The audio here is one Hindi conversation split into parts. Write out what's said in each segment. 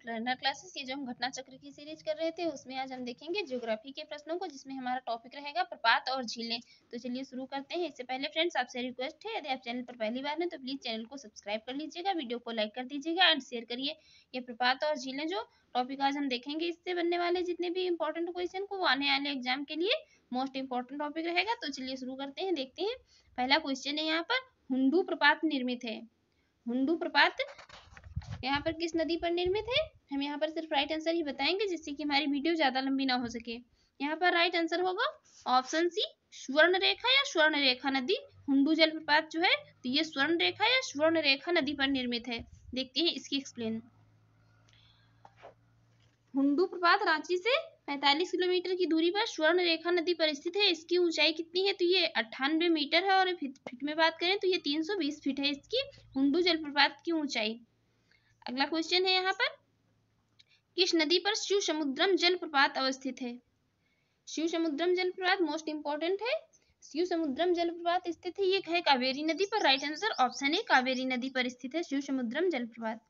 Learner classes. ये जो हम घटना चक्र की सीरीज कर रहे थे उसमें आज हम देखेंगे ज्योग्राफी के प्रश्नों को, जिसमें हमारा टॉपिक रहेगा प्रपात और झीलें। तो चलिए शुरू करते हैं। इससे पहले फ्रेंड्स आपसे रिक्वेस्ट है, यदि आप चैनल पर पहली बार हैं तो प्लीज चैनल को सब्सक्राइब कर लीजिएगा, वीडियो को लाइक कर दीजिएगा एंड शेयर करिए। ये प्रपात और झीलें जो टॉपिक आज हम देखेंगे, इससे बनने वाले जितने भी इंपॉर्टेंट क्वेश्चन को वो आने वाले एग्जाम के लिए मोस्ट इंपॉर्टेंट टॉपिक रहेगा। तो चलिए शुरू करते हैं, देखते हैं। पहला क्वेश्चन है यहाँ पर, हुंडू प्रपात निर्मित है। हुंडू प्रपात यहाँ पर किस नदी पर निर्मित है? हम यहाँ पर सिर्फ राइट आंसर ही बताएंगे, जिससे कि हमारी वीडियो ज्यादा लंबी ना हो सके। यहाँ पर राइट आंसर होगा ऑप्शन सी, स्वर्ण रेखा या स्वर्ण रेखा नदी। हुंडू जलप्रपात जो है तो ये स्वर्ण रेखा या स्वर्ण रेखा नदी पर निर्मित है। देखते हैं इसकी एक्सप्लेन। हुंडू प्रपात रांची से 45 किलोमीटर की दूरी पर स्वर्ण रेखा नदी पर स्थित है। इसकी ऊंचाई कितनी है? तो ये 98 मीटर है, और फीट में बात करें तो ये 320 फीट है इसकी हुंडू जलप्रपात की ऊंचाई। अगला क्वेश्चन है यहाँ पर, किस नदी पर शिव समुद्रम जलप्रपात अवस्थित है? शिव समुद्रम जलप्रपात मोस्ट इंपॉर्टेंट है। शिव समुद्रम जलप्रपात स्थित है, ये है कावेरी नदी पर। राइट आंसर ऑप्शन ए, कावेरी नदी पर स्थित है शिव समुद्रम जलप्रपात।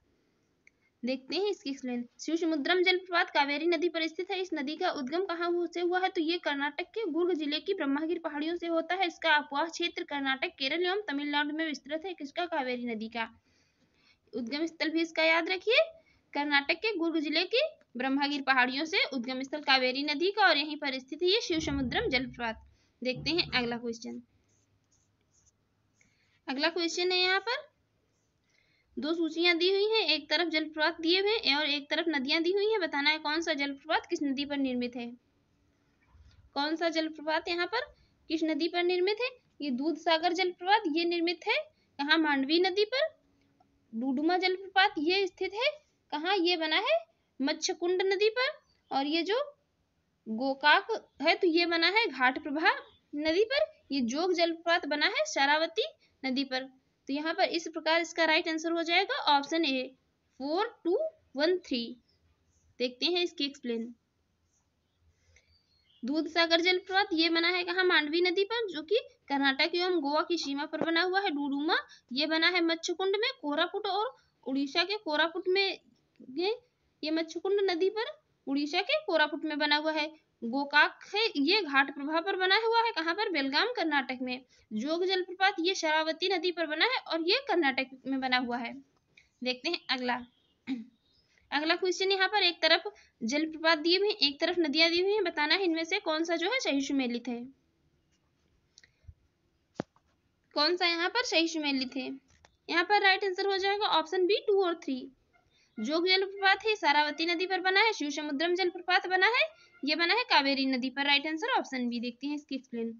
देखते हैं इसकी एक्सप्लेन। शिव समुद्रम जलप्रपात कावेरी नदी पर स्थित है। इस नदी का उद्गम कहाँ से हुआ है? तो ये कर्नाटक के गुर्ग जिले की ब्रह्मगिर पहाड़ियों से होता है। इसका अपवाह क्षेत्र कर्नाटक, केरल एवं तमिलनाडु में विस्तृत है। किसका? कावेरी नदी का। उद्गम स्थल भी इसका याद रखिए, कर्नाटक के गुर्ग जिले की ब्रह्मगिर पहाड़ियों से उद्गम स्थल कावेरी नदी का, और यहीं पर स्थित है ये शिव समुद्रम जलप्रपात। देखते हैं अगला क्वेश्चन। अगला क्वेश्चन है यहाँ पर, दो सूचियां दी हुई हैं, एक तरफ जलप्रपात दिए हुए हैं और एक तरफ नदियां दी हुई हैं। बताना है कौन सा जलप्रपात किस नदी पर निर्मित है। कौन सा जलप्रपात यहाँ पर किस नदी पर निर्मित है? ये दूध सागर जलप्रपात ये निर्मित है कहाँ? मांडवी नदी पर। डुडुमा जलप्रपात ये स्थित है कहाँ? ये बना है मच्छकुंड नदी पर। और ये जो गोकाक है तो ये बना है घाटप्रभा नदी पर। ये जोग जलप्रपात बना है शरावती नदी पर। तो यहाँ पर इस प्रकार इसका राइट आंसर हो जाएगा ऑप्शन ए, 4213। देखते हैं इसकी एक्सप्लेन। दूध सागर जलप्रपात ये बना है कहाँ? मांडवी नदी पर, जो कि कर्नाटक एवं गोवा की सीमा पर बना हुआ है। डुडुमा ये बना है मच्छकुंड में, कोरापुट और उड़ीसा के कोरापुट में। ये मच्छकुंड नदी पर उड़ीसा के कोरापुट में बना हुआ है। गोकाक है ये घाट प्रभा पर बना हुआ है, कहाँ पर? बेलगाम कर्नाटक में। जोग जलप्रपात ये शरावती नदी पर बना है और ये कर्नाटक में बना हुआ है। देखते हैं अगला। अगला क्वेश्चन यहाँ पर, एक तरफ जलप्रपात दिए हुए हैं, एक तरफ नदियां दी हुई हैं। बताना है इनमें से कौन सा जो है सही सुमेलित है। कौन सा यहाँ पर सही सुमेलित है? यहाँ पर राइट आंसर हो जाएगा ऑप्शन बी, 2 और 3। जोग जलप्रपात है शरावती नदी पर बना है। शिव समुद्रम जलप्रपात बना है, ये बना है कावेरी नदी पर। Right answer option B. देखते हैं इसकी एक्सप्लेन।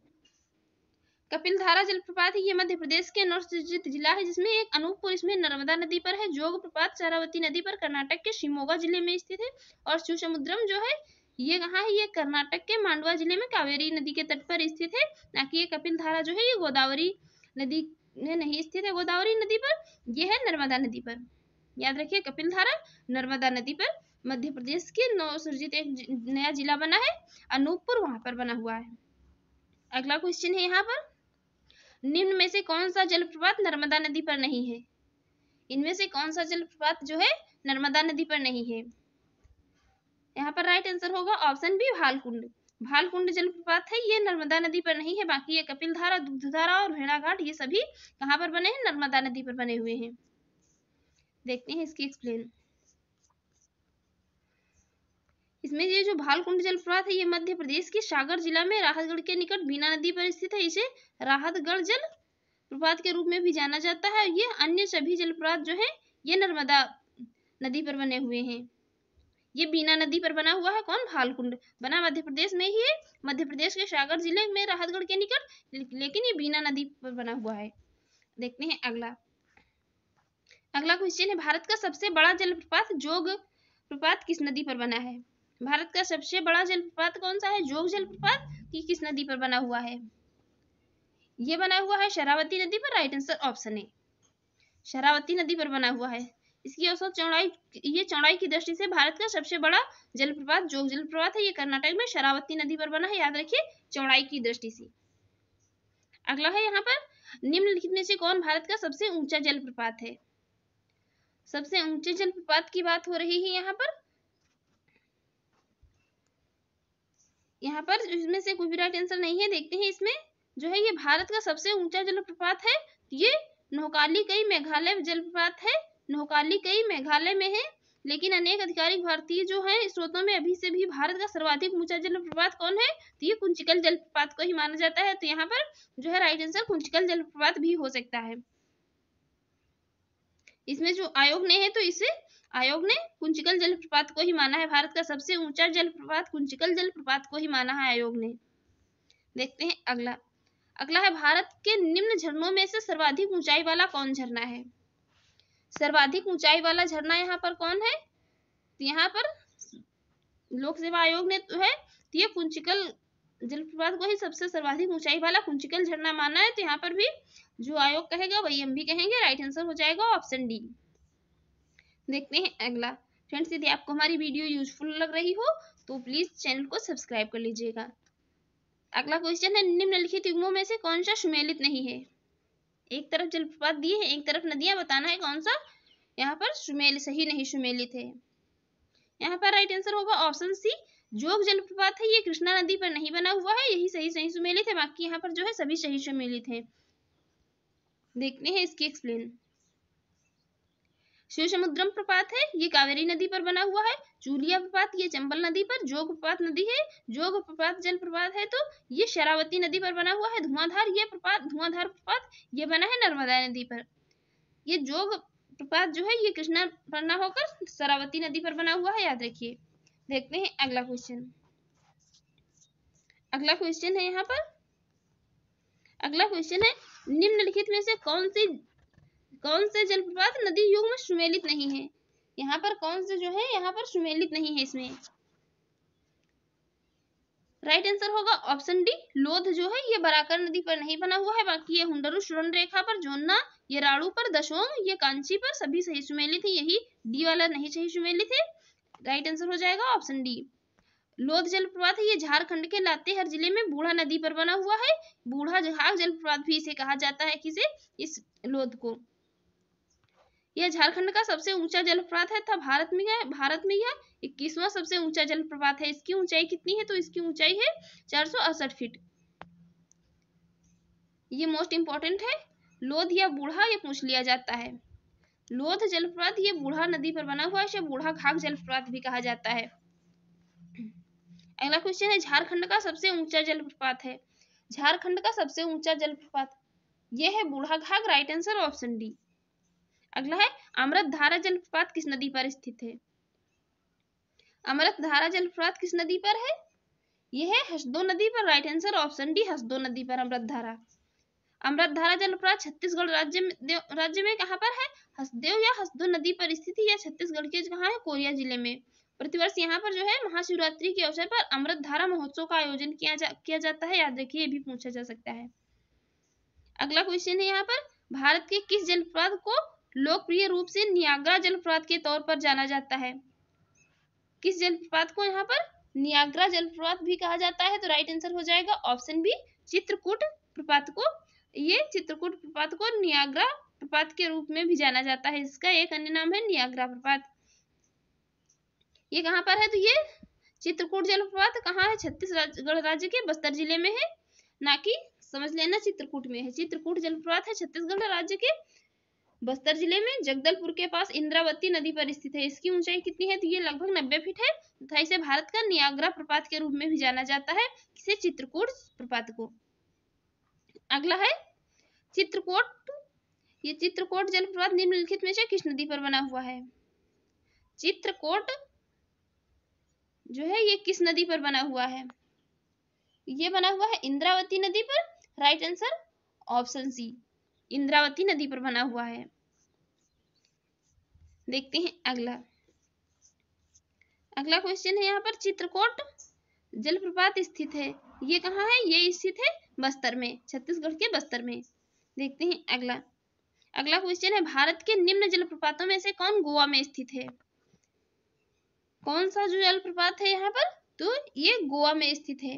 कपिलधारा जलप्रपात है, ये मध्य प्रदेश के नवसृजित जिला है, जिसमें एक अनूपपुर इसमें नर्मदा नदी पर है। जोग प्रपात शरावती नदी पर कर्नाटक के शिमोगा जिले में स्थित है। और शिव समुद्रम जो है ये कहाँ है? ये कर्नाटक के मांडवा जिले में कावेरी नदी के तट पर स्थित है। ना कि ये कपिलधारा जो है ये गोदावरी नदी में नहीं स्थित है। गोदावरी नदी पर यह है नर्मदा नदी पर। याद रखिए, कपिलधारा नर्मदा नदी पर मध्य प्रदेश के नवसृजित एक नया जिला बना है, अनूपपुर, वहां पर बना हुआ है। अगला क्वेश्चन है यहाँ पर, निम्न में से कौन सा जलप्रपात नर्मदा नदी पर नहीं है? इनमें से कौन सा जलप्रपात जो है नर्मदा नदी पर नहीं है? यहाँ पर राइट आंसर होगा ऑप्शन बी, भालकुंड। भालकुंड जलप्रपात है ये नर्मदा नदी पर नहीं है। बाकी ये कपिलधारा, दुग्धधारा और भेड़ाघाट ये सभी कहाँ पर बने हैं? नर्मदा नदी पर बने हुए हैं। देखते हैं इसकी एक्सप्लेन। इसमें ये जो भालकुंड जलप्रपात है ये मध्य प्रदेश के सागर जिला में राहतगढ़ के निकट बीना नदी पर स्थित है। इसे राहतगढ़ जल प्रपात के रूप में भी जाना जाता है। ये अन्य सभी जलप्रपात जो है ये नर्मदा नदी पर बने हुए हैं। ये बीना नदी पर बना हुआ है। कौन? भालकुंड बना मध्य प्रदेश में ही है, मध्य प्रदेश के सागर जिले में राहतगढ़ के निकट, लेकिन ये बीना नदी पर बना हुआ है। देखते हैं अगला। अगला क्वेश्चन है, भारत का सबसे बड़ा जलप्रपात जोग प्रपात किस नदी पर बना है? भारत का सबसे बड़ा जलप्रपात कौन सा है? जोग जलप्रपात की किस नदी पर बना हुआ है? ये बना हुआ है शरावती नदी पर। राइट आंसर ऑप्शन ए, शरावती नदी पर बना हुआ है। इसकी औसत चौड़ाई, ये चौड़ाई की दृष्टि से भारत का सबसे बड़ा जलप्रपात जोग जलप्रपात है। ये कर्नाटक में शरावती नदी पर बना है। याद रखिए चौड़ाई की दृष्टि से। अगला है यहाँ पर, निम्नलिखित में से कौन भारत का सबसे ऊंचा जलप्रपात है? सबसे ऊंचे जलप्रपात की बात हो रही है यहाँ पर इसमें से कोई भी राइट आंसर नहीं है। देखते हैं इसमें जो है ये भारत का सबसे ऊंचा जलप्रपात है, ये नोहकाली कई मेघालय जलप्रपात है। नोहकाली कई मेघालय में है, लेकिन अनेक आधिकारिक भारतीय जो है स्रोतों में अभी से भी भारत का सर्वाधिक ऊंचा जलप्रपात कौन है, तो ये कुंचिकल जलप्रपात को ही माना जाता है। तो यहाँ पर जो है राइट आंसर कुंचिकल जलप्रपात भी हो सकता है। इसमें जो आयोग ने है तो इसे आयोग ने कुंचिकल जलप्रपात को ही माना है, भारत का सबसे ऊंचा जलप्रपात कुंचिकल जलप्रपात को ही माना है आयोग ने। देखते हैं अगला। अगला है भारत के निम्न झरनों में से सर्वाधिक ऊंचाई वाला कौन झरना है। सर्वाधिक ऊंचाई वाला झरना यहाँ पर कौन है, तो यहाँ पर लोक सेवा आयोग ने तो है, तो ये कुंचिकल जलप्रपात को ही सबसे सर्वाधिक ऊंचाई वाला कुंचिकल झरना माना है। तो यहाँ पर भी जो आयोग कहेगा वही हम भी कहेंगे, राइट आंसर हो जाएगा ऑप्शन डी। देखते हैं अगला। फ्रेंड्स, यदि आपको हमारी वीडियो यूजफुल लग रही हो तो प्लीज चैनल को सब्सक्राइब कर लीजिएगा। अगला क्वेश्चन है, निम्नलिखित युग्मों में से कौन सा सुमेलित नहीं है। एक तरफ जलप्रपात दिए है, एक तरफ नदियां, बताना है कौन सा यहाँ पर सही नहीं सुमेलित है। यहाँ पर राइट आंसर होगा ऑप्शन सी, जोग जलप्रपात है, ये कृष्णा नदी पर नहीं बना हुआ है, यही सही सुमेलित है, बाकी यहाँ पर जो है सभी सही सुमेलित है। देखते हैं इसकी एक्सप्लेन। शिवसमुद्रम प्रपात है, ये कावेरी नदी पर बना हुआ है। चूलिया प्रपात ये चंबल नदी पर, जोग प्रपात नदी है, जोग प्रपात जल प्रपात है तो ये शरावती नदी पर बना हुआ है। धुआंधार ये प्रपात, धुआंधार प्रपात ये बना है नर्मदा नदी पर। ये जोग प्रपात जो है ये कृष्णा पर ना होकर शरावती नदी पर बना हुआ है, याद रखिए। देखते हैं अगला क्वेश्चन। अगला क्वेश्चन है यहाँ पर, अगला क्वेश्चन है, निम्नलिखित में से कौन से जलप्रपात नदी युग में सुमेलित नहीं है। यहाँ पर कौन से जो है यहाँ पर सुमेलित नहीं है इसमें। राइट आंसर होगा ऑप्शन डी, लोध जो है ये बराकर नदी पर नहीं बना हुआ है, बाकी ये हुंडरू सुरण रेखा पर, जोन्ना ये राड़ू पर, दशोंग ये कांची पर सभी सही सुमेलित है, यही डी वाला नहीं सही सुमेलित है। राइट आंसर हो जाएगा ऑप्शन डी। लोध जलप्रपात है, ये झारखंड के लातेहार जिले में बूढ़ा नदी पर बना हुआ है। बूढ़ा जहाज जलप्रपात भी इसे कहा जाता है, किसे, इस लोध को। यह झारखंड का सबसे ऊंचा जलप्रपात है तथा भारत में यह 21वां सबसे ऊंचा जलप्रपात है। इसकी ऊंचाई कितनी है, तो इसकी ऊंचाई है 468 फीट। ये मोस्ट इंपॉर्टेंट है, लोध या बूढ़ा ये पूछ लिया जाता है। लोध जलप्रपात ये बूढ़ा नदी पर बना हुआ है, इसे बूढ़ा घाघ जलप्रपात भी कहा जाता है। अगला क्वेश्चन है, झारखंड का सबसे ऊंचा जलप्रपात है। झारखंड का सबसे ऊंचा जलप्रपात यह है बूढ़ा घाघ, राइट आंसर ऑप्शन डी। अगला है, अमृतधारा जलप्रपात किस नदी पर स्थित है। अमृतधारा जलप्रपात किस नदी पर है, यह है हसदो नदी पर, right answer option D, Hasdeo नदी पर अमृतधारा। अमृतधारा जलप्रपात छत्तीसगढ़ राज्य में कहां पर है, हसदेव या हसदो नदी पर स्थित है, या छत्तीसगढ़ के कहां है, कोरिया जिले में। प्रतिवर्ष यहाँ पर जो है महाशिवरात्रि के अवसर पर अमृतधारा महोत्सव का आयोजन किया जाता है, याद रखिए, ये भी पूछा जा सकता है। अगला क्वेश्चन है यहाँ पर, भारत के किस जलप्रपात को लोकप्रिय रूप से नियाग्रा जलप्रपात के तौर पर जाना जाता है। किस जलप्रपात को यहाँ पर नियाग्रा जलप्रपात भी कहा जाता है, तो राइट आंसर हो जाएगा ऑप्शन बी, चित्रकूट प्रपात को। ये चित्रकूट प्रपात को नियाग्रा प्रपात के रूप में भी जाना जाता है, इसका एक अन्य नाम है नियाग्रा प्रपात। ये कहाँ पर है, तो ये चित्रकूट जलप्रपात कहाँ है, छत्तीसगढ़ राज्य के बस्तर जिले में है, ना कि समझ लेना चित्रकूट में है। चित्रकूट जलप्रपात है छत्तीसगढ़ राज्य के बस्तर जिले में जगदलपुर के पास इंद्रावती नदी पर स्थित है। इसकी ऊंचाई कितनी है, तो ये लगभग 90 फीट है तथा इसे भारत का नियाग्रा प्रपात के रूप में भी जाना जाता है, इसे चित्रकूट प्रपात को। अगला है चित्रकूट। ये चित्रकूट जलप्रपात निम्नलिखित में से किस नदी पर बना हुआ है। चित्रकूट जो है ये किस नदी पर बना हुआ है, ये बना हुआ है इंद्रावती नदी पर, right answer option C, Indravati नदी पर बना हुआ है। देखते हैं अगला। अगला क्वेश्चन है यहाँ पर, चित्रकूट जलप्रपात स्थित है, ये कहाँ है, ये स्थित है बस्तर में, छत्तीसगढ़ के बस्तर में। देखते हैं अगला। अगला क्वेश्चन है, भारत के निम्न जलप्रपातों में से कौन गोवा में स्थित है। कौन सा जो जलप्रपात है यहाँ पर, तो ये गोवा में स्थित है।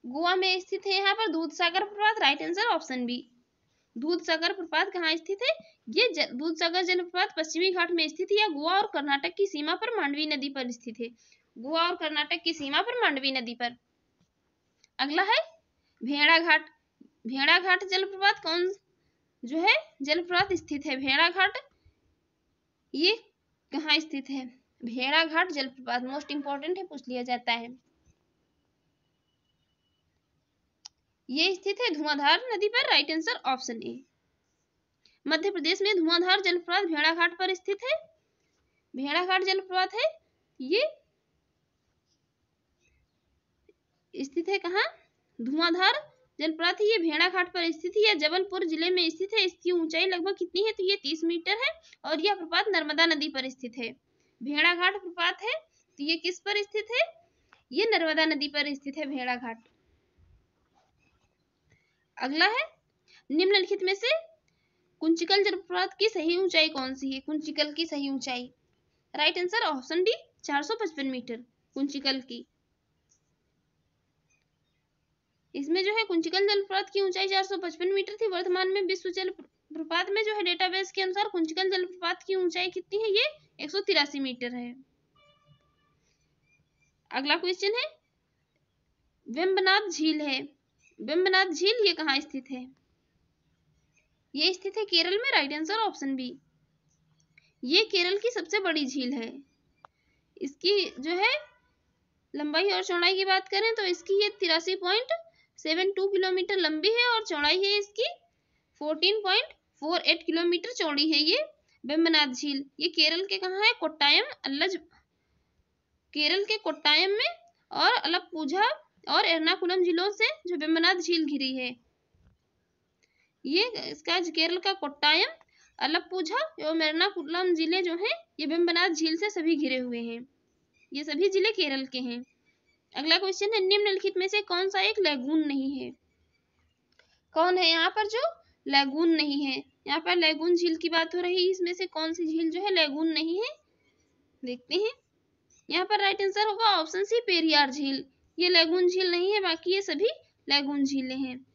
गोवा में स्थित है यहाँ पर दूधसागर प्रपात, right answer option B, Dudhsagar प्रपात कहाँ स्थित है? ये दूधसागर जलप्रपात पश्चिमी घाट में स्थित है या गोवा और कर्नाटक की सीमा पर मांडवी नदी पर स्थित है। गोवा और कर्नाटक की सीमा पर मांडवी नदी पर। अगला है भेड़ाघाट। भेड़ाघाट जलप्रपात कौन जो है जलप्रपात स्थित है? भेड़ाघाट ये कहाँ स्थित है? भेड़ाघाट जलप्रपात मोस्ट इंपॉर्टेंट है, पूछ लिया जाता है। ये स्थित है धुआंधार नदी पर। Right answer option A. Madhya Pradesh में धुआंधार जलप्रपात भेड़ाघाट पर स्थित है। भेड़ाघाट जलप्रपात है ये स्थित है कहाँ? धुआंधार जलप्रपात ये भेड़ाघाट पर स्थित है। यह जबलपुर जिले में स्थित है। इसकी ऊंचाई लगभग कितनी है? तो ये 30 मीटर है और यह प्रपात नर्मदा नदी पर स्थित है। भेड़ाघाट प्रपात है तो ये किस पर स्थित है? ये नर्मदा नदी पर स्थित है भेड़ाघाट। अगला है निम्नलिखित में से कुंचिकल जलप्रपात की सही ऊंचाई कौन सी है? कुंचिकल की सही ऊंचाई right answer option D 455 metre Kunchikal की। इसमें जो है कुंचिकल जलप्रपात की ऊंचाई 455 मीटर थी। वर्तमान में विश्व जलप्रपात में जो है डेटाबेस के अनुसार कुंचिकल जलप्रपात की ऊंचाई कितनी है? ये 183 मीटर है। अगला क्वेश्चन है वेम्बनाथ झील है। वेम्बनाथ झील ये कहाँ स्थित है? ये स्थित है केरल में। Right answer option B. ये केरल की सबसे बड़ी झील है। इसकी जो है लंबाई और चौड़ाई की बात करें तो इसकी ये 83.72 किलोमीटर लंबी है और चौड़ाई है इसकी 14.48 किलोमीटर चौड़ी है ये वेम्बनाथ झील। ये केरल के कहाँ है? कोट्टायम केरल के कोट्टायम में और अलप्पुझा और एर्नाकुलम जिलों से जो वेम्बनाथ झील घिरी है। ये इसका केरल का कोट्टायम, अलप्पुझा एवं एर्नाकुलम जिले जो हैं ये वेम्बनाथ झील से सभी घिरे हुए हैं। ये सभी जिले केरल के हैं। अगला क्वेश्चन है निम्नलिखित में से कौन सा एक लैगून नहीं है? कौन है यहाँ पर जो लैगून नहीं है? यहाँ पर लैगून झील की बात हो रही है। इसमें से कौन सी झील जो है लैगून नहीं है? देखते हैं। यहाँ पर राइट आंसर होगा ऑप्शन सी पेरियार झील। ये लैगून झील नहीं है, बाकी ये सभी लैगून झीलें हैं।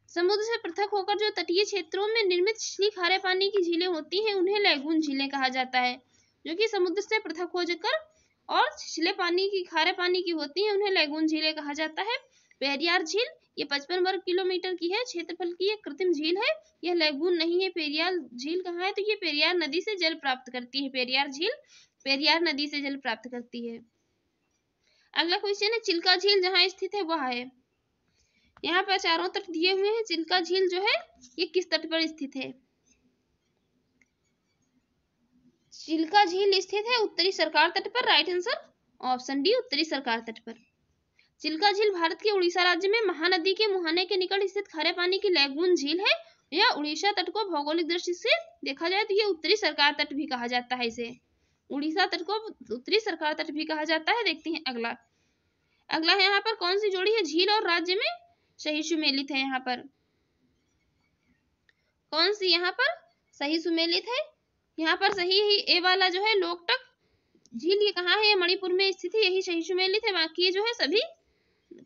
समुद्र से पृथक होकर जो तटीय क्षेत्रों में निर्मित छिछली खारे पानी की झीलें होती हैं उन्हें लैगून झीलें कहा जाता है। जो कि समुद्र से पृथक हो जाकर और छिछले पानी की खारे पानी की होती हैं उन्हें लैगून झीलें कहा जाता है। पेरियार झील ये 55 वर्ग किलोमीटर की है, क्षेत्रफल की एक कृत्रिम झील है। यह लैगून नहीं है। पेरियार झील कहाँ है? तो ये पेरियार नदी से जल प्राप्त करती है। पेरियार झील पेरियार नदी से जल प्राप्त करती है। अगला क्वेश्चन है चिल्का झील जहाँ स्थित है वह है। यहाँ पर चारों तट दिए हुए हैं। चिल्का झील जो है ये किस तट पर स्थित है? चिल्का झील स्थित है उत्तरी सरकार तट पर। राइट आंसर ऑप्शन डी उत्तरी सरकार तट पर। चिल्का झील भारत के उड़ीसा राज्य में महानदी के मुहाने के निकट स्थित खारे पानी की लैगून झील है। यह उड़ीसा तट को भौगोलिक दृष्टि से देखा जाए तो ये उत्तरी सरकार तट भी कहा जाता है। इसे उड़ीसा तट को उत्तरी सरकार तट भी कहा जाता है। देखते हैं अगला है यहाँ पर कौन सी जोड़ी है झील और राज्य में सही सुमेलित है? यहाँ पर कौन सी यहाँ पर सही सुमेलित है? यहाँ पर सही ही ए वाला जो है लोकटक झील ये कहाँ है? ये मणिपुर में स्थित है, यही सही सुमेलित है। बाकी ये जो है सभी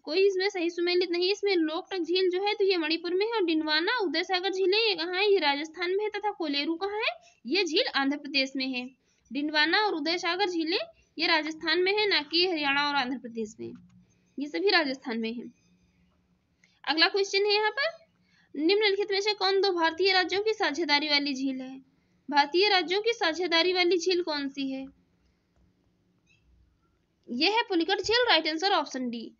कोई इसमें सही सुमेलित नहीं है। इसमें लोकटक झील जो है तो ये मणिपुर में है और डिंडवाना उदय सागर झीलें ये कहाँ है? ये राजस्थान में है। तथा कोलेरू कहाँ है? ये झील आंध्र प्रदेश में है। डिंडवाना और उदय सागर झीलें ये राजस्थान में है, ना कि हरियाणा और आंध्र प्रदेश में। ये सभी राजस्थान में है। अगला क्वेश्चन है यहाँ पर निम्नलिखित में से कौन दो भारतीय राज्यों की साझेदारी वाली झील है? भारतीय राज्यों की साझेदारी वाली झील कौन सी है? यह है पुलिकट झील। Right answer option D.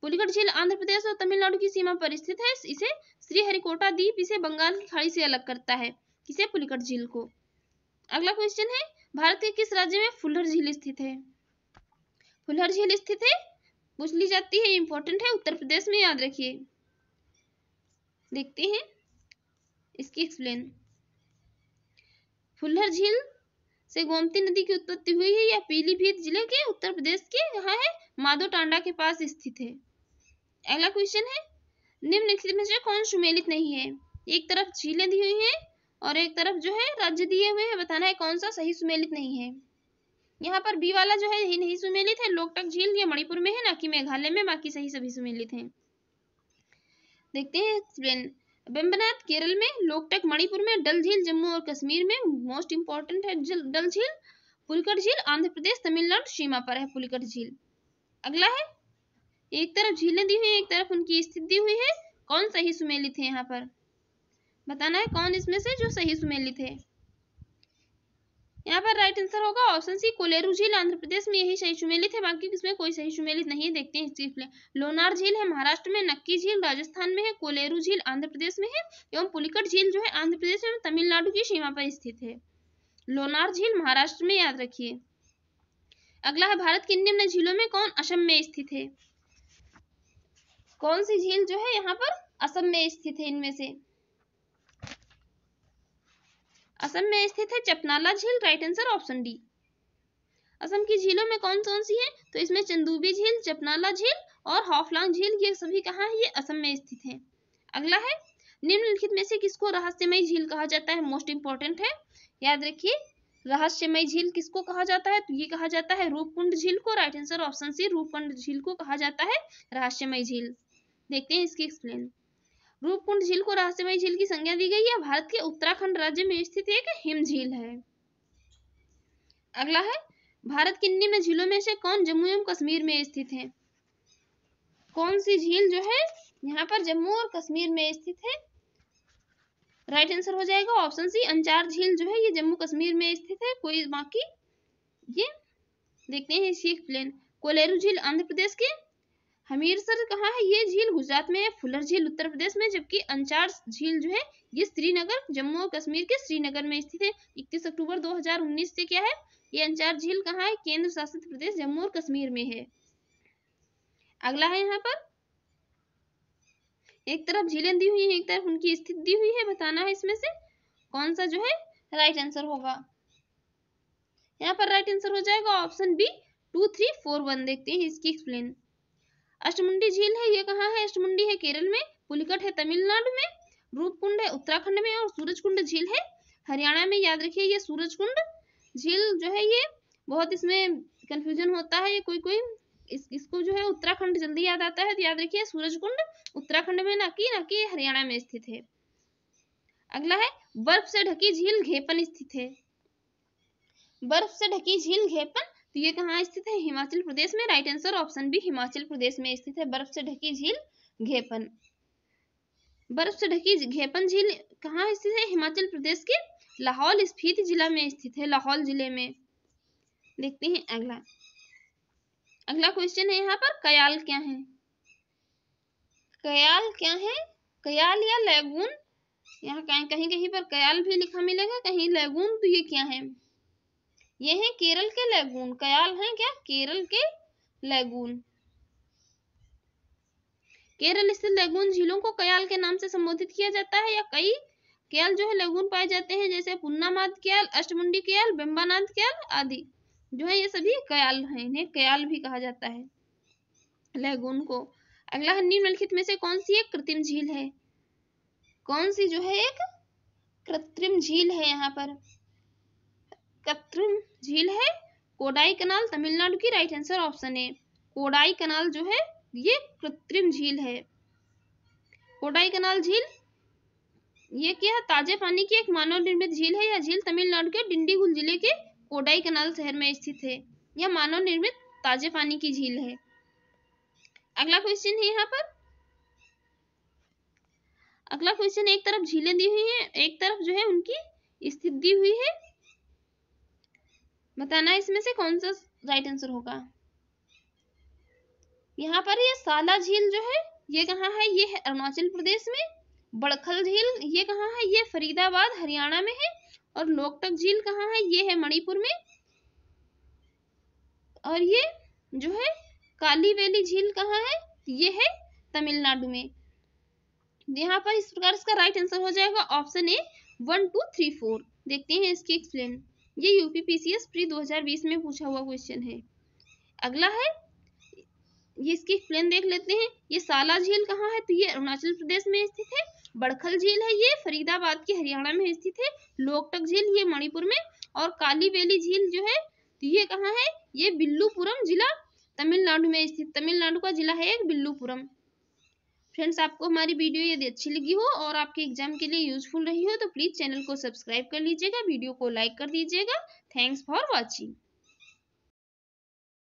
Pulicat झील आंध्र प्रदेश और तमिलनाडु की सीमा पर स्थित है। इसे श्रीहरिकोटा द्वीप इसे बंगाल की खाड़ी से अलग करता है। किसे? पुलिकट झील को। अगला क्वेश्चन है भारत के किस राज्य में फुल्लर झील स्थित है? फुल्लर झील स्थित है पूछ ली जाती है, इंपॉर्टेंट है, उत्तर प्रदेश में, याद रखिए। देखते हैं इसकी एक्सप्लेन। फुल्लर झील से गोमती नदी की उत्पत्ति हुई है। यह पीलीभीत जिले के उत्तर प्रदेश के यहाँ है माधो टांडा के पास स्थित है। अगला क्वेश्चन है निम्नलिखित में से कौन सुमेलित नहीं है? एक तरफ झीलें दी हुई हैं और एक तरफ जो है राज्य दिए हुए हैं। बताना है कौन सा सही सुमेलित नहीं है। यहाँ पर बी वाला जो है नहीं सुमेलित है। लोकटक झील ये मणिपुर में है, ना कि मेघालय में। बाकी सही सभी सुमेलित हैं। देखते हैं एक्सप्लेन। वेम्बनाड केरल में, लोकटक मणिपुर में, डल झील जम्मू और कश्मीर में, मोस्ट इंपॉर्टेंट है डल झील। पुलिकट झील आंध्र प्रदेश तमिलनाडु सीमा पर है पुलिकट झील। अगला है, एक तरफ झीलें दी हुई है, एक तरफ उनकी स्थिति दी हुई है, कौन सही सुमेलित है यहाँ पर बताना है, कौन इसमें से जो सही सुमेलित है। यहाँ पर राइट आंसर होगा ऑप्शन सी, कोलेरू झील आंध्र प्रदेश में, यही सही सुमेलित है, बाकी किसमें कोई सही सुमेलित नहीं है। देखते हैं इसके लोनार झील है महाराष्ट्र में, नक्की झील राजस्थान में है, कोलेरू झील आंध्र प्रदेश में है, एवं पुलिकट झील जो है आंध्र प्रदेश में तमिलनाडु की सीमा पर स्थित है। लोनार झील महाराष्ट्र में, याद रखिए। अगला है, भारत की निम्न झीलों में कौन असम में स्थित है। कौन सी झील जो है यहाँ पर असम में स्थित है, इनमें से असम में स्थित है चपनाला झील, right answer option D. Assam की झीलों में कौन कौन सी है, तो इसमें चंदूबी झील, चपनाला झील और हाफलांग झील, ये सभी कहाँ है, ये असम में स्थित है। अगला है, निम्नलिखित में से किसको रहस्यमयी झील कहा जाता है, मोस्ट इंपॉर्टेंट है, याद रखिए। रहस्यमयी झील किसको कहा जाता है, तो ये कहा जाता है रूपकुंड झील को, right answer option C, Roopkund झील को कहा जाता है रहस्यमयी झील। देखते हैं इसकी एक्सप्लेन। रूपकुंड झील को रहस्यमयी झील की संज्ञा दी गई है, भारत के उत्तराखंड राज्य में स्थित एक हिम झील है। अगला है, भारत की निम्न झीलों में से कौन जम्मू एवं कश्मीर में स्थित है। कौन सी झील जो है यहाँ पर जम्मू और कश्मीर में स्थित है, राइट आंसर हो जाएगा ऑप्शन सी, अंचार झील जो है ये जम्मू कश्मीर में स्थित है, कोई बाकी ये देखते हैं इसकी एक्सप्लेन। कोलेरू झील आंध्र प्रदेश के, हमीरसर कहाँ है, ये झील गुजरात में है, फुलर झील उत्तर प्रदेश में, जबकि अंचार झील जो है ये श्रीनगर, जम्मू और कश्मीर के श्रीनगर में स्थित है। 31 अक्टूबर 2019 से क्या है, ये अंचार झील कहाँ है, केंद्र शासित प्रदेश जम्मू और कश्मीर में है। अगला है, यहाँ पर एक तरफ झीलें दी हुई है, एक तरफ उनकी स्थिति दी हुई है, बताना है इसमें से कौन सा जो है राइट आंसर होगा। यहाँ पर राइट आंसर हो जाएगा ऑप्शन बी, 2, 3, 4, 1। देखते हैं इसकी एक्सप्लेन। अष्टमुंडी झील है, ये कहाँ है, अष्टमुंडी है केरल में, पुलिकट है तमिलनाडु में, रूपकुंड है उत्तराखंड में और सूरजकुंड झील है हरियाणा में। याद रखिए, ये सूरजकुंड झील जो है ये बहुत इसमें कंफ्यूजन होता है, ये कोई इसको जो है उत्तराखंड जल्दी याद आता है, तो याद रखिए सूरजकुंड उत्तराखंड में, ना कि हरियाणा में स्थित है। अगला है, बर्फ से ढकी झील घेपन स्थित है। बर्फ से ढकी झील घेपन, तो ये कहाँ स्थित है, हिमाचल प्रदेश में, right answer option B, Himachal Pradesh में स्थित है बर्फ से ढकी झील घेपन। बर्फ से ढकी घेपन झील कहाँ स्थित है, हिमाचल प्रदेश के लाहौल स्पीति जिला में स्थित है, लाहौल जिले में। देखते हैं अगला क्वेश्चन है, यहाँ पर कयाल क्या है। कयाल क्या है, कयाल या लैगून, यहाँ कहीं कहीं पर कयाल भी लिखा मिलेगा, कहीं लैगून, तो ये क्या है, ये है केरल के लैगून। कयाल है क्या, केरल के लैगून। केरल स्थित लैगून झीलों को कयाल के नाम से संबोधित किया जाता है, या कई कयाल जो है लैगून पाए जाते हैं, जैसे पुन्नामाद कयाल, अष्टमुंडी कयाल, बेम्बानाद कयाल आदि जो है ये सभी कयाल हैं, इन्हें कयाल भी कहा जाता है लैगून को। अगला है, निम्नलिखित में से कौन सी एक कृत्रिम झील है। कौन सी जो है एक कृत्रिम झील है, यहाँ पर कृत्रिम झील है कोडाई कनाल तमिलनाडु की, right answer option A, Kodaikanal जो है ये कृत्रिम झील है। कोडाई कनाल झील ये क्या है, ताजे पानी की एक मानव निर्मित झील है। यह झील तमिलनाडु के डिंडीगुल जिले के कोडाई कनाल शहर में स्थित है। यह मानव निर्मित ताजे पानी की झील है। अगला क्वेश्चन है, यहाँ पर अगला क्वेश्चन, एक तरफ झीलें दी हुई है, एक तरफ जो है उनकी स्थिति दी हुई है, बताना इसमें से कौन सा राइट आंसर होगा। यहाँ पर ये साला झील जो है ये कहाँ है, ये है अरुणाचल प्रदेश में। बड़खल झील ये कहाँ है, ये फरीदाबाद हरियाणा में है। और लोकटक झील कहाँ है, ये है मणिपुर में। और ये जो है काली वैली झील कहाँ है, ये है तमिलनाडु में। यहाँ पर इस प्रकार इसका राइट आंसर हो जाएगा ऑप्शन ए 1, 2, 3, 4। देखते हैं इसकी एक्सप्लेन। ये यूपीपीसीएस प्री 2020 में पूछा हुआ क्वेश्चन है। अगला है, ये इसकी एक्सप्लेन देख लेते हैं। ये साला झील कहाँ है, तो ये अरुणाचल प्रदेश में स्थित है। बड़खल झील है ये फरीदाबाद के हरियाणा में स्थित है। लोकटक झील ये मणिपुर में। और काली वैली झील जो है तो ये कहाँ है, ये बिल्लुपुरम जिला तमिलनाडु में स्थित। तमिलनाडु का जिला है एक बिल्लुपुरम। फ्रेंड्स, आपको हमारी वीडियो यदि अच्छी लगी हो और आपके एग्जाम के लिए यूजफुल रही हो तो प्लीज़ चैनल को सब्सक्राइब कर लीजिएगा, वीडियो को लाइक कर दीजिएगा। Thanks for watching.